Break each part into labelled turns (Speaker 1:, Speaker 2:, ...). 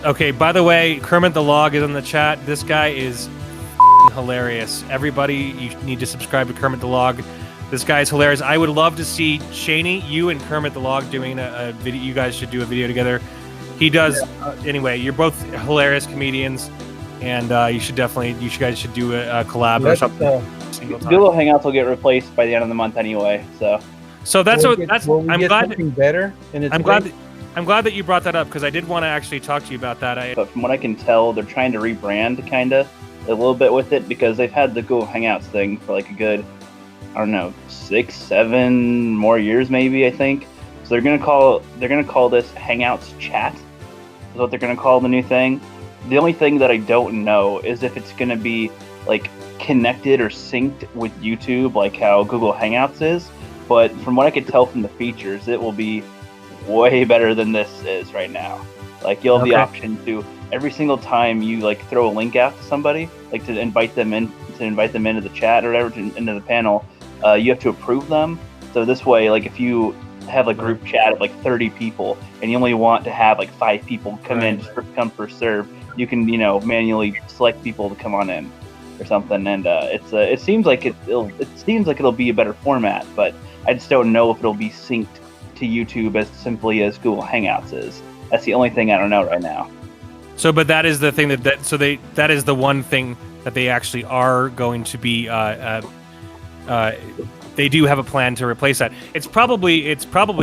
Speaker 1: Okay, by the way, Kermit the Log is in the chat. This guy is hilarious. Everybody, you need to subscribe to Kermit the Log. This guy is hilarious. I would love to see Shaney, you and Kermit the Log doing a video. You guys should do a video together. He does. Anyway, you're both hilarious comedians, and you guys should do a collab or something.
Speaker 2: Google Hangouts will get replaced by the end of the month anyway.
Speaker 1: So that's
Speaker 3: I'm
Speaker 1: glad.
Speaker 3: Something better.
Speaker 1: I'm glad that you brought that up because I did want to actually talk to you about that.
Speaker 2: But from what I can tell, they're trying to rebrand kind of a little bit with it because they've had the Google Hangouts thing for like a good, I don't know, 6-7 more years maybe, I think. So they're gonna call this Hangouts Chat. Is what they're gonna call the new thing. The only thing that I don't know is if it's gonna be like connected or synced with YouTube, like how Google Hangouts is. But from what I could tell from the features, it will be way better than this is right now. Like you'll have the option to every single time you like throw a link out to somebody, like to invite them into the chat or whatever, into the panel, you have to approve them. So this way, like if you have a group chat of like 30 people and you only want to have like 5 people come in, just come first serve, you can manually select people to come on in or something. And it seems like it'll be a better format, but I just don't know if it'll be synced to YouTube as simply as Google Hangouts is. That's the only thing I don't know right now.
Speaker 1: So, but that is the thing that is the one thing that they actually are going to be. They do have a plan to replace that. It's probably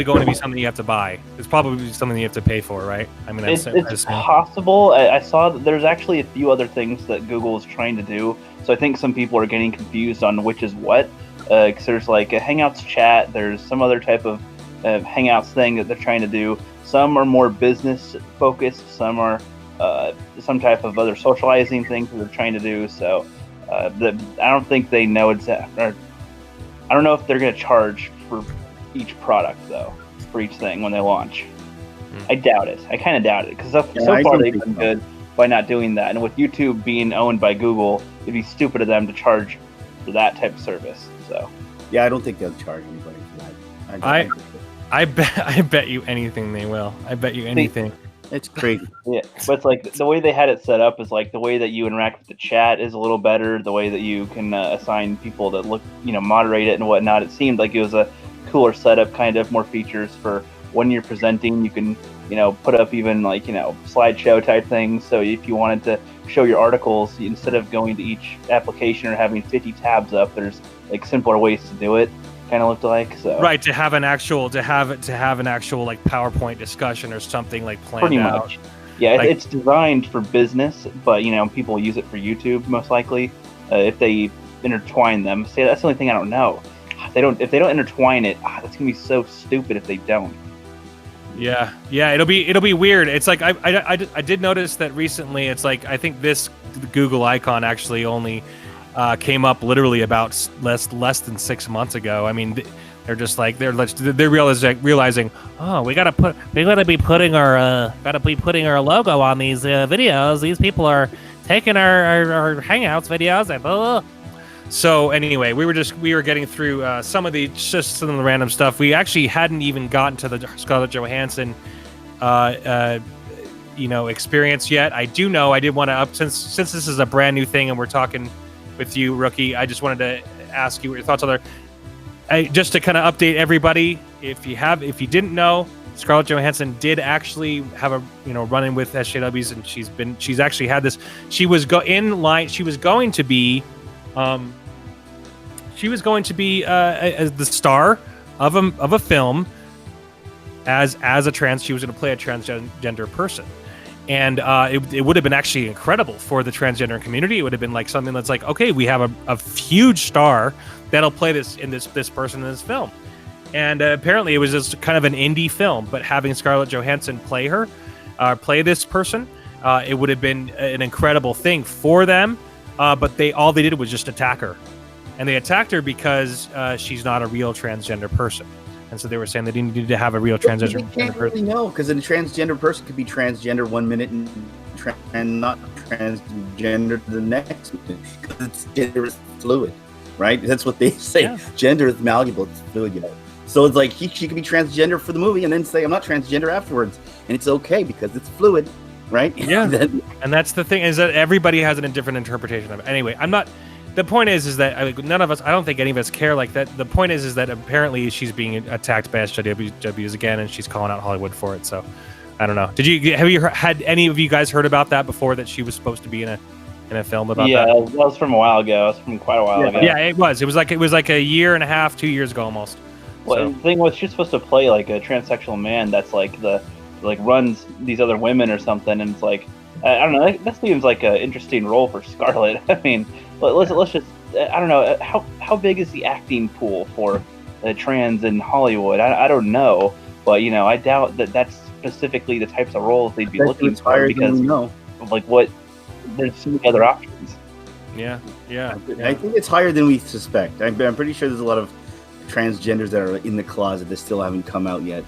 Speaker 1: going to be something you have to buy. It's probably something you have to pay for, right? I mean,
Speaker 2: it's possible. I saw that there's actually a few other things that Google is trying to do. So I think some people are getting confused on which is what. Because there's like a Hangouts chat. There's some other type of Hangouts thing that they're trying to do. Some are more business focused. Some are some type of other socializing things that they're trying to do. So I don't think they know exactly. I don't know if they're going to charge for each product though, for each thing when they launch. I doubt it. I kind of doubt it because so far they've been good by not doing that. And with YouTube being owned by Google, it'd be stupid of them to charge for that type of service. So
Speaker 4: yeah, I don't think they'll charge anybody for that.
Speaker 1: I bet you anything they will. I bet you anything.
Speaker 4: It's crazy.
Speaker 2: Yeah, but it's like the way they had it set up is like the way that you interact with the chat is a little better. The way that you can assign people that moderate it and whatnot. It seemed like it was a cooler setup, kind of more features for when you're presenting. You can put up even like slideshow type things. So if you wanted to show your articles instead of going to each application or having 50 tabs up, there's like simpler ways to do it. Kind of looked like so.
Speaker 1: Right, to have an actual like PowerPoint discussion or something like planned
Speaker 2: pretty
Speaker 1: out.
Speaker 2: Much. Yeah, like, it's designed for business, but people use it for YouTube most likely. If they intertwine them, that's the only thing I don't know. If they don't intertwine it, that's gonna be so stupid if they don't.
Speaker 1: Yeah, it'll be weird. It's like I did notice that recently. It's like I think this Google icon actually only came up literally about less than 6 months ago. I mean, they're just like they're realizing, oh, we gotta be putting our logo on these videos. These people are taking our Hangouts videos and blah. So anyway, we were getting through some of the random stuff. We actually hadn't even gotten to the Scarlett Johansson experience yet. I did want to since this is a brand new thing and we're talking with you, Rookie, I just wanted to ask you what your thoughts are there. Just to kind of update everybody, if you didn't know, Scarlett Johansson did actually have a run-in with SJWs, and she's actually had this. She was going to be the star of a film as a trans. She was going to play a transgender person. And it would have been actually incredible for the transgender community. It would have been like something that's like, okay, we have a huge star that'll play this person in this film. And apparently it was just kind of an indie film, but having Scarlett Johansson play this person, it would have been an incredible thing for them. But all they did was just attack her. And they attacked her because she's not a real transgender person. And so they were saying they didn't need to have a real transgender person.
Speaker 4: You can't really know, because a transgender person could be transgender 1 minute and not transgender the next minute. Because gender is fluid, right? That's what they say. Yeah. Gender is malleable, it's fluid, So it's like she could be transgender for the movie and then say, I'm not transgender afterwards. And it's okay because it's fluid. right?
Speaker 1: Yeah. And that's the thing, is that everybody has a different interpretation of it. Anyway, the point is that none of us, I don't think any of us care like that. The point is that apparently she's being attacked by SJWs again, and she's calling out Hollywood for it. So I don't know. Had any of you guys heard about that before, that she was supposed to be in a film about that?
Speaker 2: Yeah, that was from a while ago. It was from quite a while ago.
Speaker 1: Yeah, it was. It was like a year and a half, 2 years ago almost.
Speaker 2: Well, the thing was, she's supposed to play like a transsexual man that's like runs these other women or something, and it's like, I don't know. That seems like an interesting role for Scarlett. I mean, let's just, I don't know, how big is the acting pool for trans in Hollywood? I don't know, but I doubt that that's specifically the types of roles they'd be looking for, because of like what, there's so many other options.
Speaker 1: Yeah.
Speaker 4: I think it's higher than we suspect. I'm pretty sure there's a lot of transgenders that are in the closet that still haven't come out yet.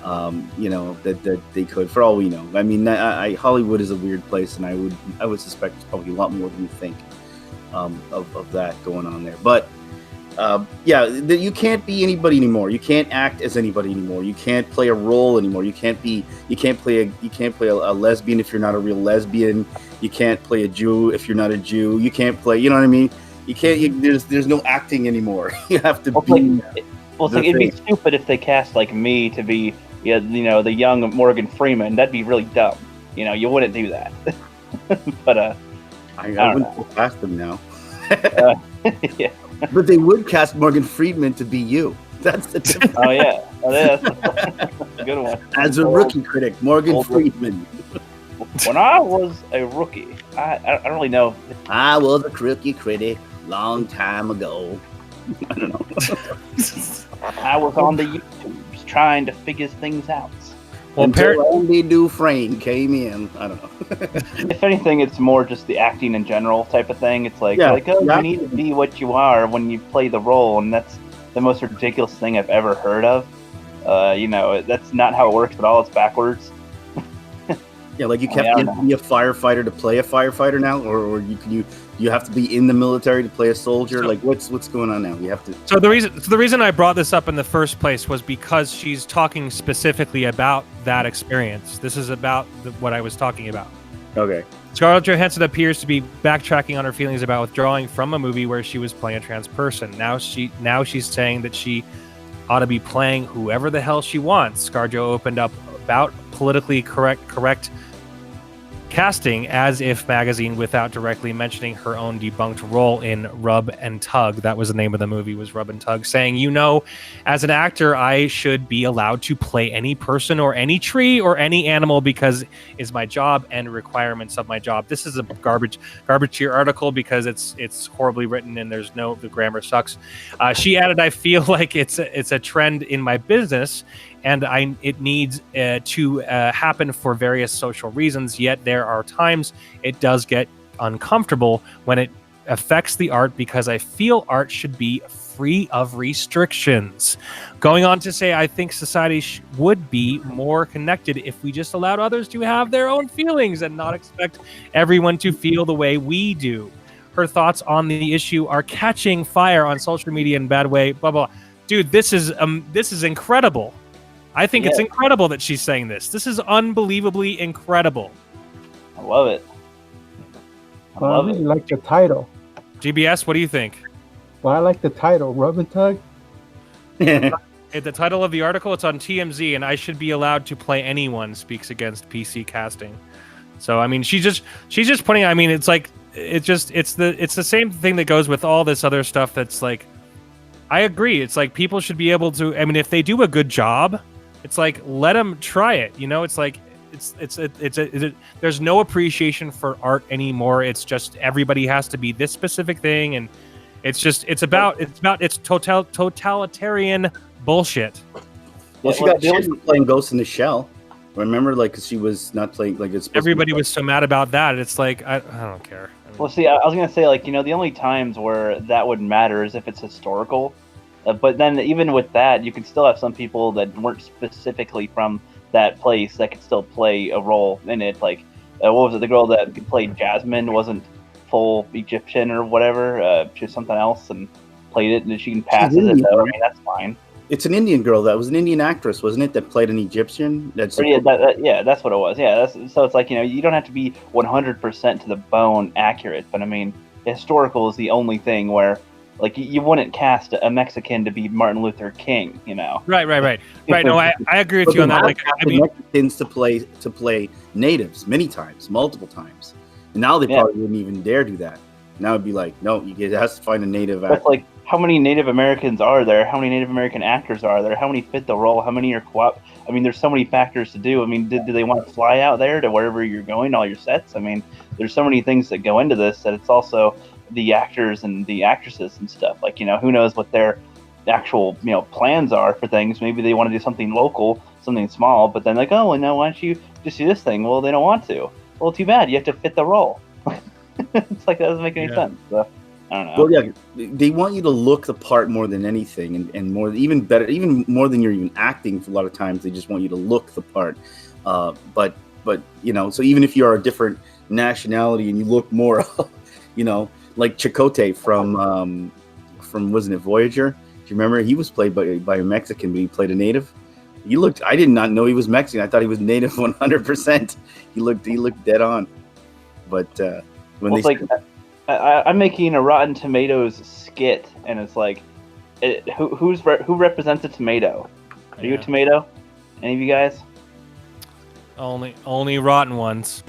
Speaker 4: That they could, for all we know. I mean, Hollywood is a weird place, and I would suspect it's probably a lot more than you think of that going on there. But you can't be anybody anymore. You can't act as anybody anymore. You can't play a role anymore. You can't play a lesbian if you're not a real lesbian. You can't play a Jew if you're not a Jew. You can't play, you know what I mean? You can't. There's no acting anymore. You have to be.
Speaker 2: It'd be stupid if they cast like me to be, the young Morgan Freeman. That'd be really dumb. You wouldn't do that. But
Speaker 4: I wouldn't cast them now.
Speaker 2: Yeah.
Speaker 4: But they would cast Morgan Freeman to be you. That's the difference.
Speaker 2: Oh yeah, that's a good one.
Speaker 4: As a rookie critic, Morgan Freeman.
Speaker 2: When I was a rookie, I don't really know.
Speaker 4: I was a rookie critic long time ago. I don't know.
Speaker 2: I was on the YouTubes trying to figure things out.
Speaker 4: Well, Andy Dufresne came in. I don't know.
Speaker 2: If anything, it's more just the acting in general type of thing. It's like, you need to be what you are when you play the role, and that's the most ridiculous thing I've ever heard of. That's not how it works at all. It's backwards.
Speaker 4: Yeah, like you can't be a firefighter to play a firefighter now, or you have to be in the military to play a soldier. Like what's going on now? You have to.
Speaker 1: So the reason I brought this up in the first place was because she's talking specifically about that experience. This is about what I was talking about.
Speaker 4: Okay.
Speaker 1: Scarlett Johansson appears to be backtracking on her feelings about withdrawing from a movie where she was playing a trans person. Now she's saying that she ought to be playing whoever the hell she wants. ScarJo opened up about politically correct casting as If magazine without directly mentioning her own debunked role in Rub and Tug. That was the name of the movie, was Rub and Tug, saying, as an actor, I should be allowed to play any person or any tree or any animal because it's my job and requirements of my job. This is a garbage tier article because it's horribly written and the grammar sucks. She added, I feel like it's a trend in my business and it needs to happen for various social reasons, yet there are times it does get uncomfortable when it affects the art because I feel art should be free of restrictions. Going on to say, I think society would be more connected if we just allowed others to have their own feelings and not expect everyone to feel the way we do. Her thoughts on the issue are catching fire on social media in a bad way, blah, blah. Dude, this is incredible. I think it's incredible that she's saying this. This is unbelievably incredible.
Speaker 2: I love it.
Speaker 3: I really like the title.
Speaker 1: GBS, what do you think?
Speaker 3: Well, I like the title, Rub and Tug.
Speaker 1: The title of the article, it's on TMZ, and I should be allowed to play anyone speaks against PC casting. So, I mean, she's just putting, I mean, it's like, it's the same thing that goes with all this other stuff that's like, I agree. It's like people should be able to, I mean, if they do a good job, it's like, let them try it. It's like, there's no appreciation for art anymore. It's just everybody has to be this specific thing, and it's totalitarian bullshit.
Speaker 4: Well, she got shit for playing Ghost in the Shell. Remember, like, 'cause she was not playing like it's.
Speaker 1: Everybody was so mad about that. It's like I don't care. I mean,
Speaker 2: well, see, I was gonna say, like, the only times where that would matter is if it's historical. But then even with that, you can still have some people that weren't specifically from that place that could still play a role in it. Like, what was it? The girl that played Jasmine wasn't full Egyptian or whatever. She was something else and played it, and she can pass it. So, I mean, that's fine.
Speaker 4: It's an Indian girl. That was an Indian actress, wasn't it? That played an Egyptian. That's
Speaker 2: Yeah, that's what it was. Yeah, so it's like, you don't have to be 100% to the bone accurate, but I mean, historical is the only thing where, like, you wouldn't cast a Mexican to be Martin Luther King,
Speaker 1: Right. No, I agree with you on that. Like, I mean,
Speaker 4: Mexicans to play natives many times, multiple times, and now they probably wouldn't even dare do that. Now it'd be like, no, it has to find a native actor.
Speaker 2: That's like, how many Native Americans are there? How many Native American actors are there? How many fit the role? How many are I mean, there's so many factors to do. I mean, do they want to fly out there to wherever you're going, all your sets? I mean, there's so many things that go into this that it's also the actors and the actresses and stuff. Like, who knows what their actual, plans are for things. Maybe they want to do something local, something small, but then like, oh, well, no, why don't you just do this thing? Well, they don't want to. Well, too bad. You have to fit the role. It's like, that doesn't make any sense. So, I don't know.
Speaker 4: Well, yeah, they want you to look the part more than anything, and more, even better, even more than you're even acting. A lot of times, they just want you to look the part. But so even if you are a different nationality and you look more, like Chakotay from wasn't it Voyager? Do you remember? He was played by a Mexican, but he played a native. I did not know he was Mexican. I thought he was native 100%. He looked dead on. But
Speaker 2: I'm making a Rotten Tomatoes skit, and it's like, who represents a tomato? Are you a tomato? Any of you guys?
Speaker 1: only rotten ones.